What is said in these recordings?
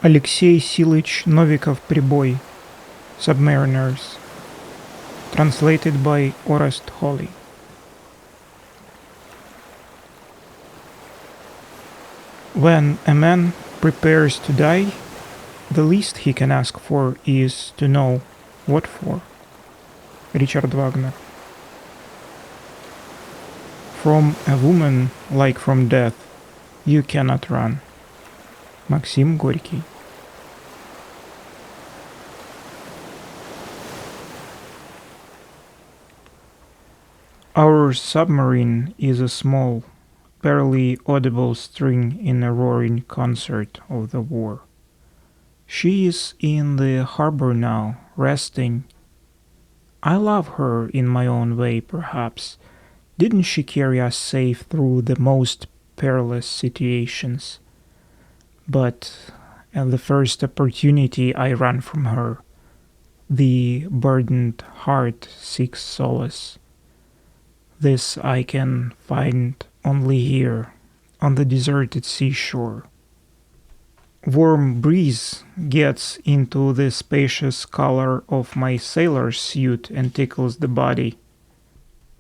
Aleksey Novikov-Priboy, Submariners. Translated by Orest Holy. When a man prepares to die, the least he can ask for is to know what for. Richard Wagner. From a woman like from death, you cannot run. Максим Горький. Our submarine is a small, barely audible string in a roaring concert of the war. She is in the harbor now, resting. I love her in my own way, perhaps. Didn't she carry us safe through the most perilous situations? But at the first opportunity I run from her. The burdened heart seeks solace. This I can find only here, on the deserted seashore. Warm breeze gets into the spacious collar of my sailor's suit and tickles the body.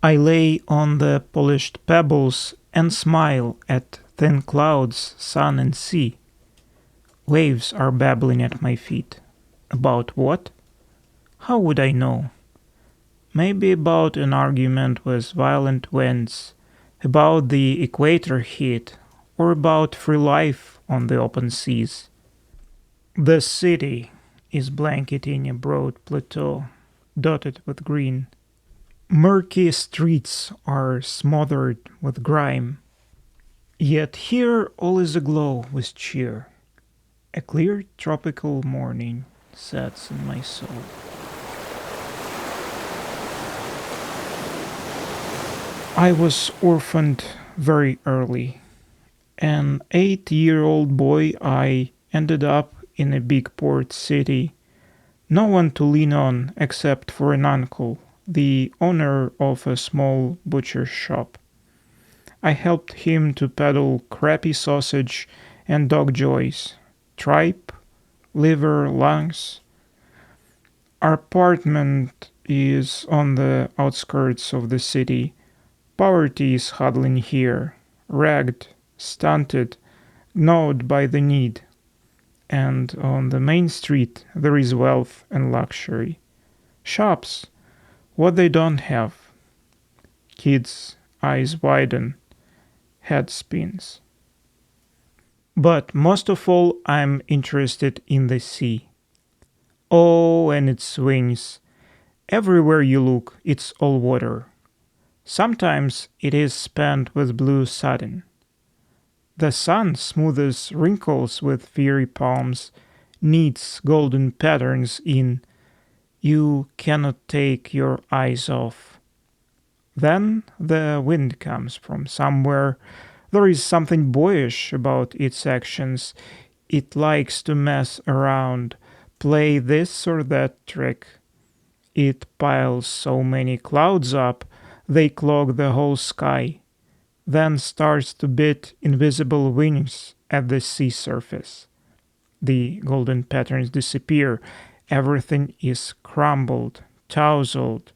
I lay on the polished pebbles and smile at thin clouds, sun and sea. Waves are babbling at my feet. About what? How would I know? Maybe about an argument with violent winds, about the equator heat, or about free life on the open seas. The city is blanketing a broad plateau, dotted with green. Murky streets are smothered with grime. Yet here all is aglow with cheer. A clear tropical morning sets in my soul. I was orphaned very early. An 8-year-old boy, I ended up in a big port city. No one to lean on except for an uncle, the owner of a small butcher's shop. I helped him to peddle crappy sausage and dog joys. Tripe, liver, lungs. Our apartment is on the outskirts of the city. Poverty is huddling here, ragged, stunted, gnawed by the need. And on the main street there is wealth and luxury. Shops, what they don't have. Kids' eyes widen, head spins. But most of all, I'm interested in the sea. Oh, and its swings. Everywhere you look, it's all water. Sometimes it is spent with blue satin. The sun smooths wrinkles with fiery palms, knits golden patterns in. You cannot take your eyes off. Then the wind comes from somewhere. There is something boyish about its actions. It likes to mess around, play this or that trick. It piles so many clouds up, they clog the whole sky. Then starts to beat invisible wings at the sea surface. The golden patterns disappear. Everything is crumbled, tousled.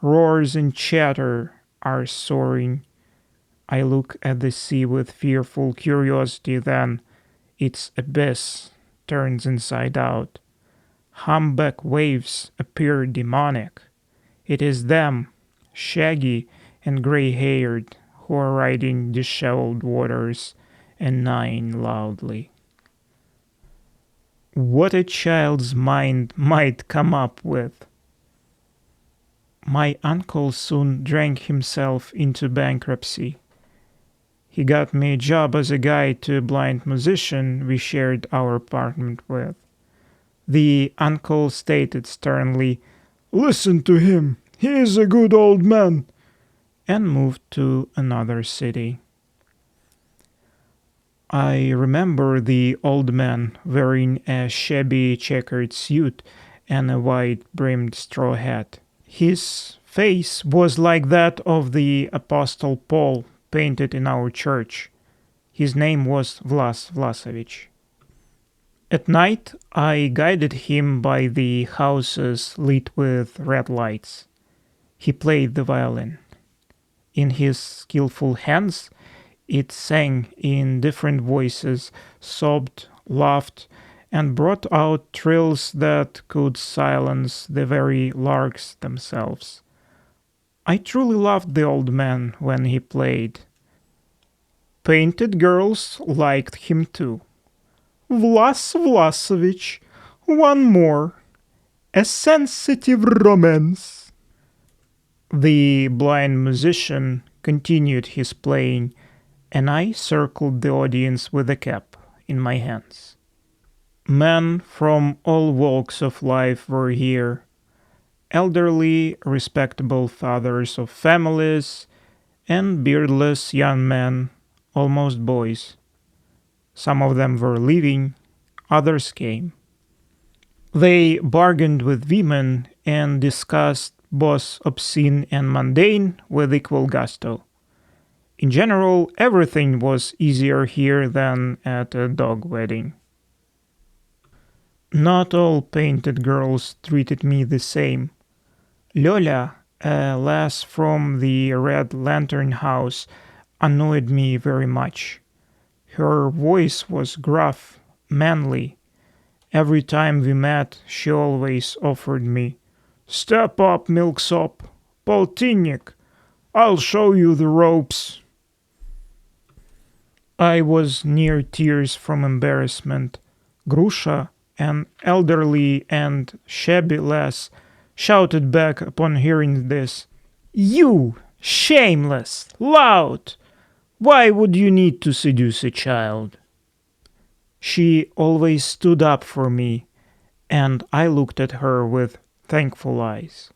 Roars and chatter are soaring. I look at the sea with fearful curiosity, then its abyss turns inside out. Humpback waves appear demonic. It is them, shaggy and gray-haired, who are riding disheveled waters and neighing loudly. What a child's mind might come up with. My uncle soon drank himself into bankruptcy. He got me a job as a guide to a blind musician we shared our apartment with. The uncle stated sternly, "Listen to him, he is a good old man," and moved to another city. I remember the old man wearing a shabby checkered suit and a wide-brimmed straw hat. His face was like that of the Apostle Paul painted in our church. His name was Vlasovich. At night, I guided him by the houses lit with red lights. He played the violin. In his skillful hands, it sang in different voices, sobbed, laughed, and brought out trills that could silence the very larks themselves. I truly loved the old man when he played. Painted girls liked him too. Vlas Vlasovich, one more. A sensitive romance. The blind musician continued his playing, and I circled the audience with a cap in my hands. Men from all walks of life were here. Elderly, respectable fathers of families, and beardless young men, almost boys. Some of them were leaving, others came. They bargained with women and discussed both obscene and mundane with equal gusto. In general, everything was easier here than at a dog wedding. Not all painted girls treated me the same. Lola, a lass from the Red Lantern House, annoyed me very much. Her voice was gruff, manly. Every time we met, she always offered me, "Step up, milksop, poltinnik, I'll show you the ropes." I was near tears from embarrassment. Grusha, an elderly and shabby lass, shouted back upon hearing this, "You, shameless, lout! Why would you need to seduce a child?" She always stood up for me, and I looked at her with thankful eyes.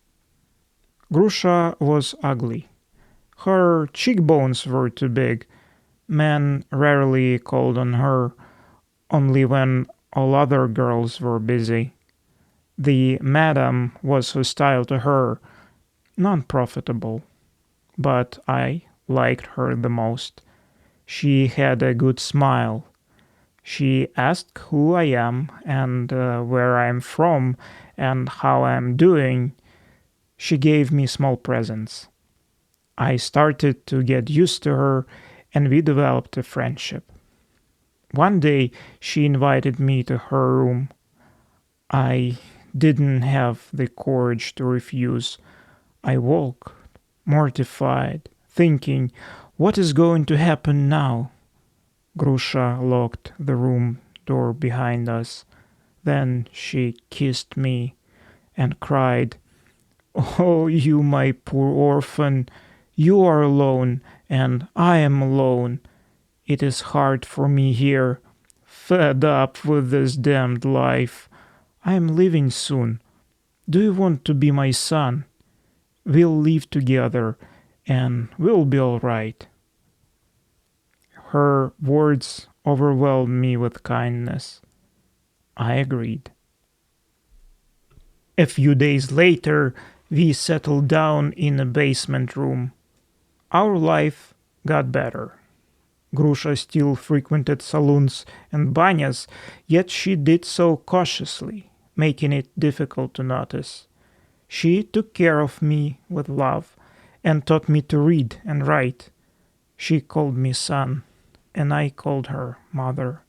Grusha was ugly. Her cheekbones were too big. Men rarely called on her, only when all other girls were busy. The madam was hostile to her, non-profitable, but I liked her the most. She had a good smile. She asked who I am and where I am from and how I am doing. She gave me small presents. I started to get used to her, and we developed a friendship. One day she invited me to her room. I didn't have the courage to refuse. I woke, mortified, thinking, what is going to happen now? Grusha locked the room door behind us. Then she kissed me and cried, "Oh, you my poor orphan, you are alone, and I am alone. It is hard for me here, fed up with this damned life. I am leaving soon. Do you want to be my son? We'll live together, and we'll be all right." Her words overwhelmed me with kindness. I agreed. A few days later, we settled down in a basement room. Our life got better. Grusha still frequented saloons and banyas, yet she did so cautiously, making it difficult to notice. She took care of me with love and taught me to read and write. She called me son, and I called her mother.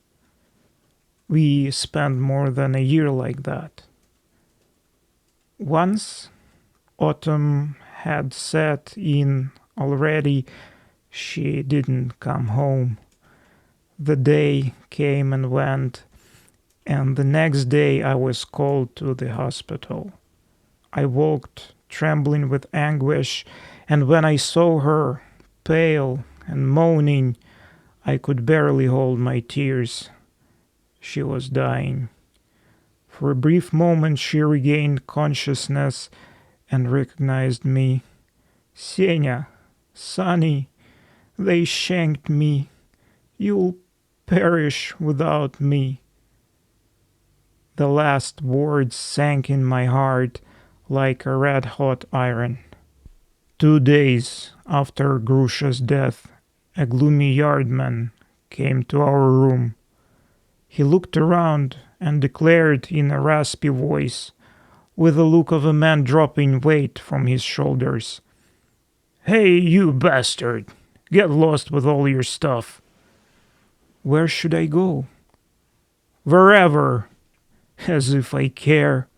We spent more than a year like that. Once autumn had set in already, she didn't come home. The day came and went, and the next day I was called to the hospital. I walked, trembling with anguish, and when I saw her, pale and moaning, I could barely hold my tears. She was dying. For a brief moment she regained consciousness and recognized me. "Senya, Sonny, they shanked me. You'll perish without me." The last words sank in my heart like a red-hot iron. 2 days after Grusha's death, a gloomy yardman came to our room. He looked around and declared in a raspy voice, with the look of a man dropping weight from his shoulders, "Hey, you bastard! Get lost with all your stuff." "Where should I go?" "Wherever." As if I care.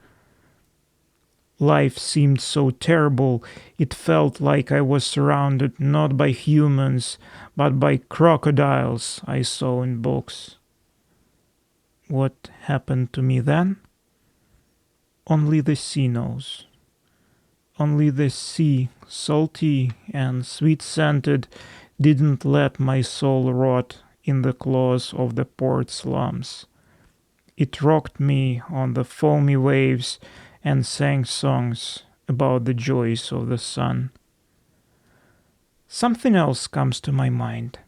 Life seemed so terrible, it felt like I was surrounded not by humans, but by crocodiles I saw in books. What happened to me then? Only the sea knows. Only the sea, salty and sweet-scented, didn't let my soul rot in the claws of the port slums. It rocked me on the foamy waves and sang songs about the joys of the sun. Something else comes to my mind.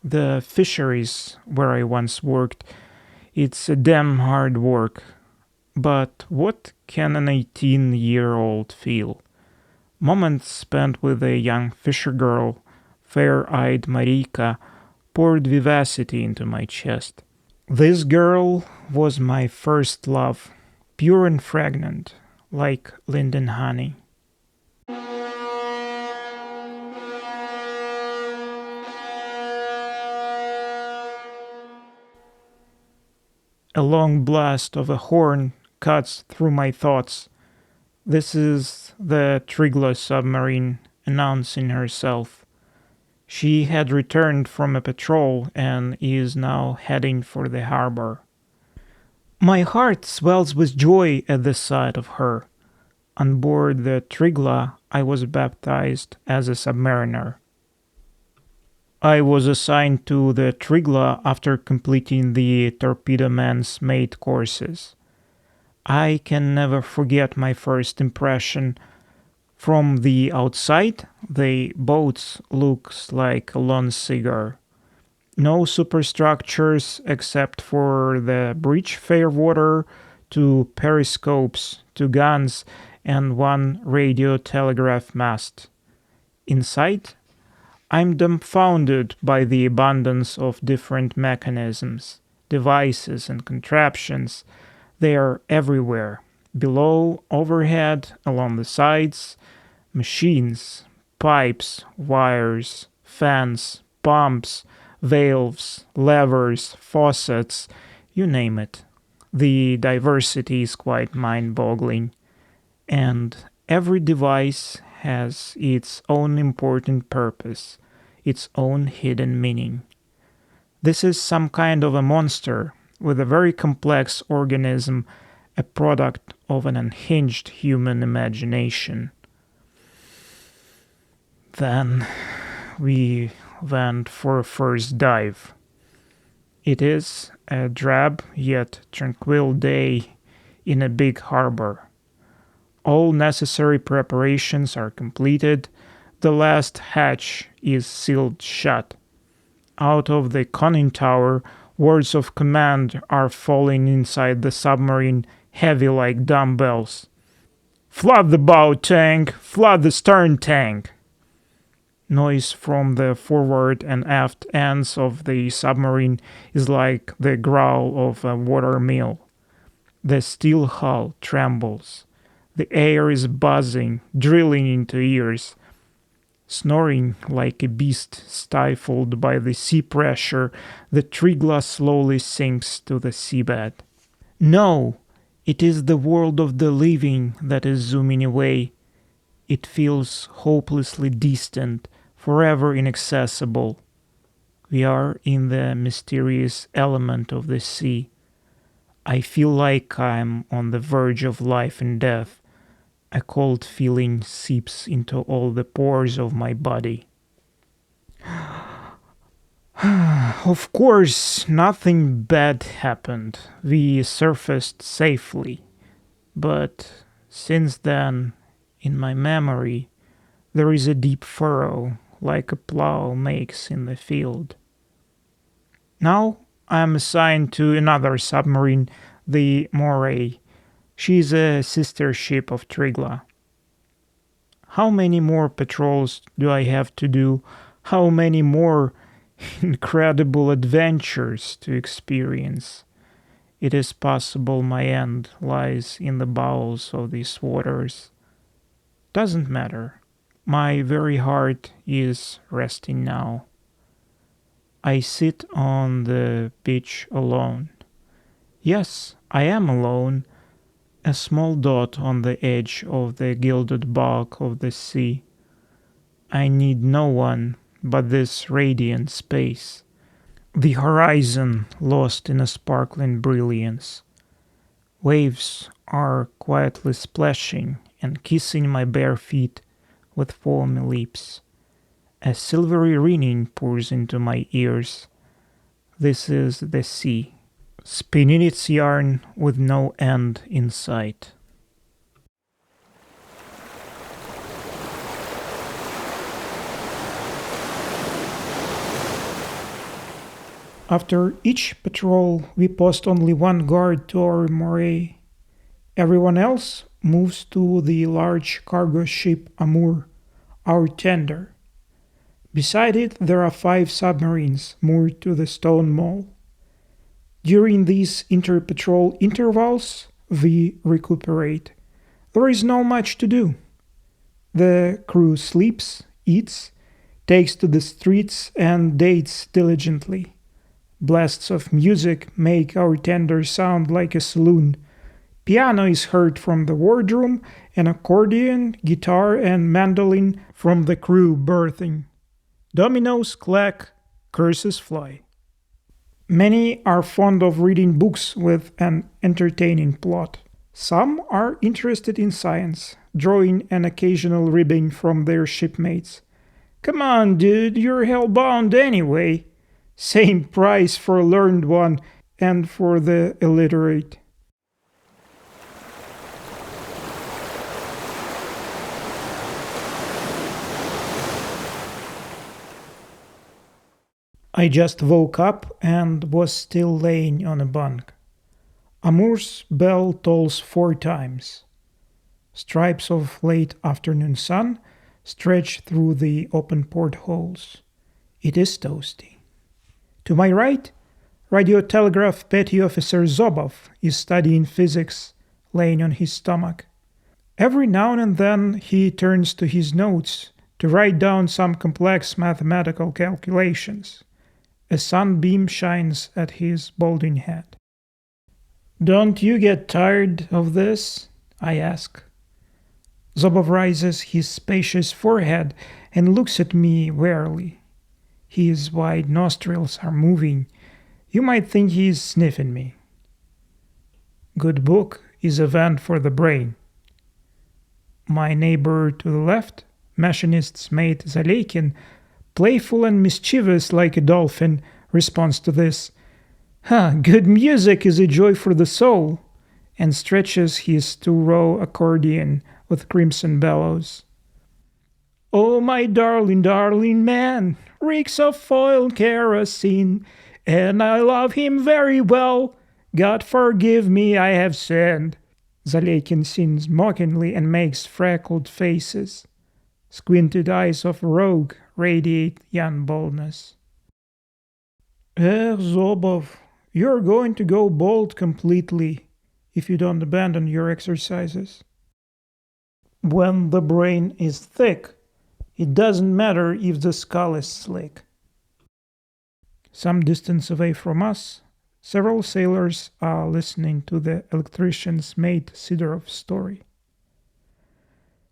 The fisheries where I once worked. It's a damn hard work. But what can an 18-year-old feel? Moments spent with a young fisher girl, fair-eyed Marika, poured vivacity into my chest. This girl was my first love, pure and fragrant, like linden honey. A long blast of a horn cuts through my thoughts. This is the Trigla submarine announcing herself. She had returned from a patrol and is now heading for the harbor. My heart swells with joy at the sight of her. On board the Trigla, I was baptized as a submariner. I was assigned to the Trigla after completing the Torpedo Man's Mate courses. I can never forget my first impression. From the outside, the boat looks like a lone cigar. No superstructures except for the bridge fairwater, 2 periscopes, 2 guns, and 1 radio telegraph mast. Inside, I'm dumbfounded by the abundance of different mechanisms, devices, and contraptions. They are everywhere. Below, overhead, along the sides, machines, pipes, wires, fans, pumps, valves, levers, faucets, you name it. The diversity is quite mind-boggling. And every device has its own important purpose, its own hidden meaning. This is some kind of a monster with a very complex organism, a product of an unhinged human imagination. Then we went for a first dive. It is a drab yet tranquil day in a big harbor. All necessary preparations are completed. The last hatch is sealed shut. Out of the conning tower, words of command are falling inside the submarine, heavy like dumbbells. "Flood the bow tank! Flood the stern tank!" Noise from the forward and aft ends of the submarine is like the growl of a water mill. The steel hull trembles. The air is buzzing, drilling into ears. Snoring like a beast stifled by the sea pressure, the Trigla slowly sinks to the seabed. No, it is the world of the living that is zooming away. It feels hopelessly distant, forever inaccessible. We are in the mysterious element of the sea. I feel like I'm on the verge of life and death. A cold feeling seeps into all the pores of my body. Of course, nothing bad happened. We surfaced safely. But since then, in my memory, there is a deep furrow, like a plow makes in the field. Now I am assigned to another submarine, the Moray. She is a sister ship of Trigla. How many more patrols do I have to do? How many more incredible adventures to experience? It is possible my end lies in the bowels of these waters. Doesn't matter. My very heart is resting now. I sit on the beach alone. Yes, I am alone, a small dot on the edge of the gilded bulk of the sea. I need no one but this radiant space, the horizon lost in a sparkling brilliance. Waves are quietly splashing and kissing my bare feet with foamy lips. A silvery ringing pours into my ears. This is the sea, spinning its yarn with no end in sight. After each patrol, we post only one guard to our moray. Everyone else moves to the large cargo ship Amur, our tender. Beside it, there are 5 submarines moored to the stone mole. During these inter-patrol intervals, we recuperate. There is not much to do. The crew sleeps, eats, takes to the streets, and dates diligently. Blasts of music make our tender sound like a saloon. Piano is heard from the wardroom, and accordion, guitar, and mandolin from the crew berthing. Dominoes clack, curses fly. Many are fond of reading books with an entertaining plot. Some are interested in science, drawing an occasional ribbing from their shipmates. Come on, dude, you're hellbound anyway. Same price for a learned one and for the illiterate. I just woke up and was still laying on a bunk. Amur's bell tolls 4 times. Stripes of late afternoon sun stretch through the open portholes. It is toasty. To my right, radiotelegraph petty officer Zobov is studying physics, laying on his stomach. Every now and then he turns to his notes to write down some complex mathematical calculations. A sunbeam shines at his balding head. "Don't you get tired of this?" I ask. Zobov raises his spacious forehead and looks at me warily. His wide nostrils are moving. You might think he is sniffing me. Good book is a vent for the brain. My neighbor to the left, machinist's mate Zalekin, playful and mischievous like a dolphin, responds to this. Good music is a joy for the soul, and stretches his 2-row accordion with crimson bellows. Oh, my darling, darling man, reeks of oil and kerosene, and I love him very well. God forgive me, I have sinned. Zalekin sings mockingly and makes freckled faces. Squinted eyes of a rogue radiate young boldness. Zobov, you're going to go bald completely if you don't abandon your exercises. When the brain is thick, it doesn't matter if the skull is slick. Some distance away from us, several sailors are listening to the electrician's mate Sidorov's story.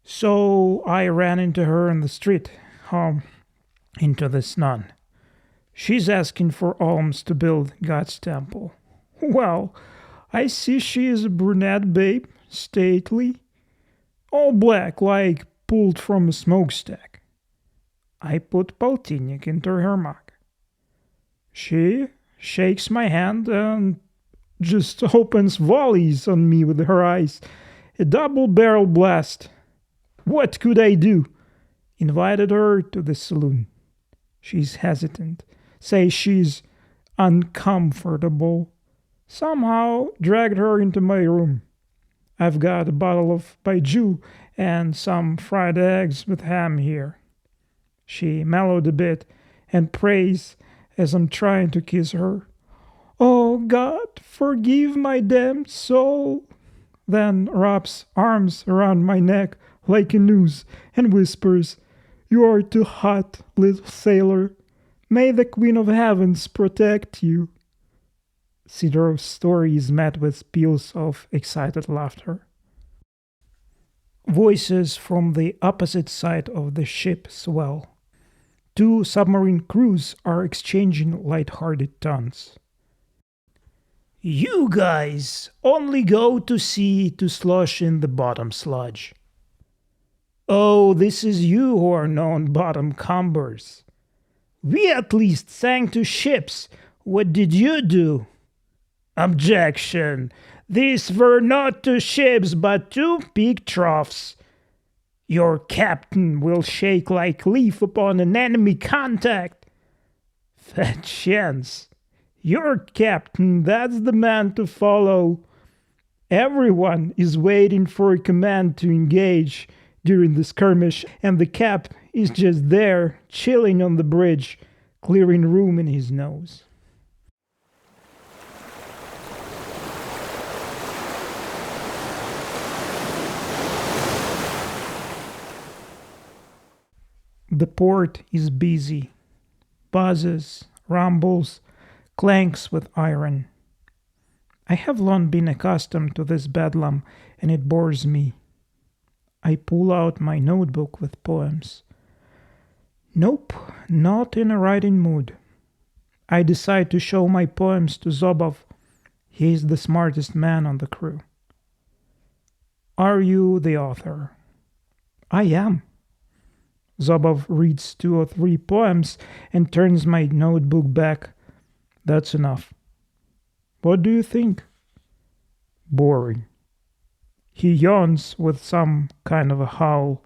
So I ran into her in the street, into this nun. She's asking for alms to build God's temple. Well, I see she is a brunette babe, stately, all black like pulled from a smokestack. I put poltinnik into her mug. She shakes my hand and just opens volleys on me with her eyes. A double-barrel blast. What could I do? Invited her to the saloon. She's hesitant. Say she's uncomfortable. Somehow dragged her into my room. I've got a bottle of baijiu and some fried eggs with ham here. She mellowed a bit and prays as I'm trying to kiss her. Oh, God, forgive my damned soul," then wraps arms around my neck like a noose and whispers, "You are too hot, little sailor. May the Queen of Heavens protect you." Sidorov's story is met with peals of excited laughter. Voices from the opposite side of the ship swell. Two submarine crews are exchanging light-hearted taunts. "You guys only go to sea to slosh in the bottom sludge." "Oh, this is you who are known bottom combers." "We at least sank two ships. What did you do?" "Objection! These were not two ships, but two pig troughs. Your captain will shake like leaf upon an enemy contact." "Fat chance. Your captain, that's the man to follow. Everyone is waiting for a command to engage during the skirmish, and the cap is just there, chilling on the bridge, clearing room in his nose." The port is busy. Buzzes, rumbles, clanks with iron. I have long been accustomed to this bedlam, and it bores me. I pull out my notebook with poems. Nope, not in a writing mood. I decide to show my poems to Zobov. He is the smartest man on the crew. "Are you the author?" "I am." Zobov reads 2 or 3 poems and turns my notebook back. "That's enough." "What do you think?" "Boring." He yawns with some kind of a howl,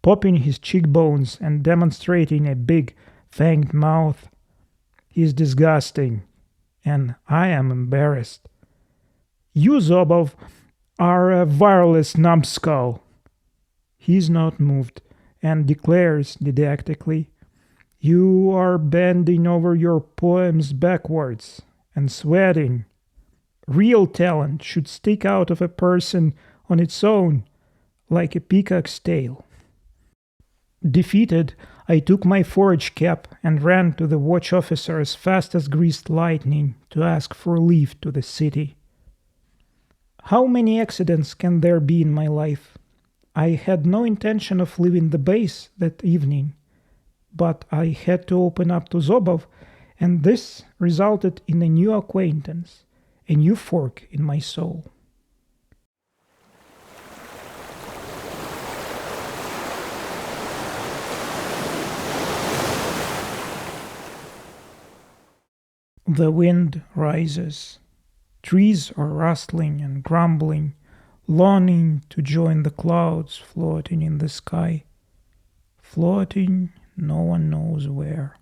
popping his cheekbones and demonstrating a big, fanged mouth. He's disgusting, and I am embarrassed. "You, Zobov, are a wireless numbskull." He's not moved and declares didactically, "You are bending over your poems backwards and sweating. Real talent should stick out of a person on its own, like a peacock's tail." Defeated, I took my forage cap and ran to the watch officer as fast as greased lightning to ask for leave to the city. How many accidents can there be in my life? I had no intention of leaving the base that evening, but I had to open up to Zobov, and this resulted in a new acquaintance, a new fork in my soul. The wind rises. Trees are rustling and grumbling, longing to join the clouds floating in the sky. Floating no one knows where.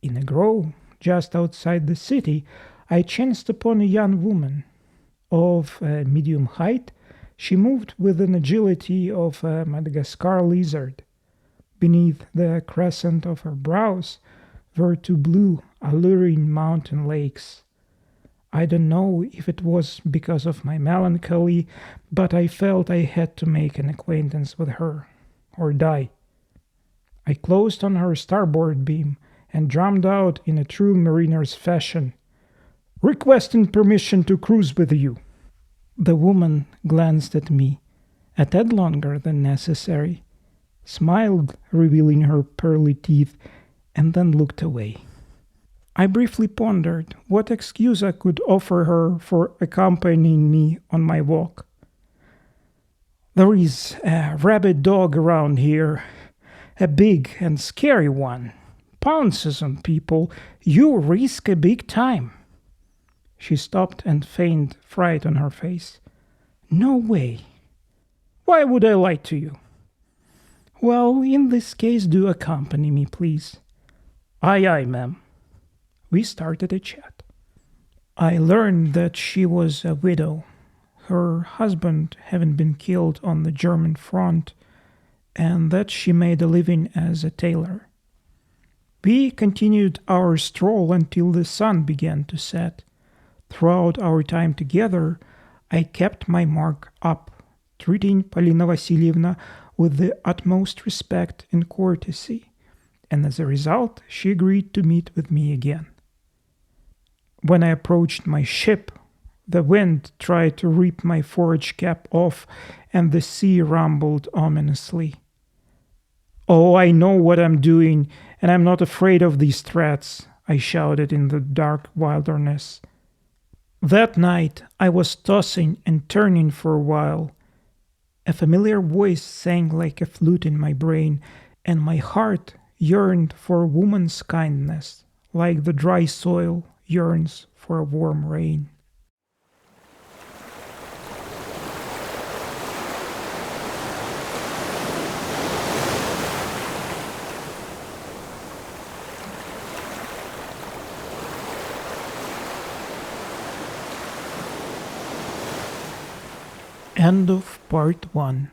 In a grove just outside the city, I chanced upon a young woman. Of medium height, she moved with an agility of a Madagascar lizard. Beneath the crescent of her brows were 2 blue, alluring mountain lakes. I don't know if it was because of my melancholy, but I felt I had to make an acquaintance with her, or die. I closed on her starboard beam and drummed out in a true mariner's fashion, "Requesting permission to cruise with you." The woman glanced at me, a tad longer than necessary, smiled, revealing her pearly teeth, and then looked away. I briefly pondered what excuse I could offer her for accompanying me on my walk. "There is a rabid dog around here, a big and scary one. Pounces on people. You risk a big time." She stopped and feigned fright on her face. "No way." "Why would I lie to you?" "Well, in this case, do accompany me, please." "Aye, aye, ma'am." We started a chat. I learned that she was a widow, her husband having been killed on the German front, and that she made a living as a tailor. We continued our stroll until the sun began to set. Throughout our time together, I kept my mark up, treating Polina Vasilievna with the utmost respect and courtesy, and as a result, she agreed to meet with me again. When I approached my ship, the wind tried to rip my forage cap off, and the sea rumbled ominously. "Oh, I know what I'm doing, and I'm not afraid of these threats," I shouted in the dark wilderness. That night I was tossing and turning for a while. A familiar voice sang like a flute in my brain, and my heart yearned for a woman's kindness, like the dry soil yearns for a warm rain. End of part 1.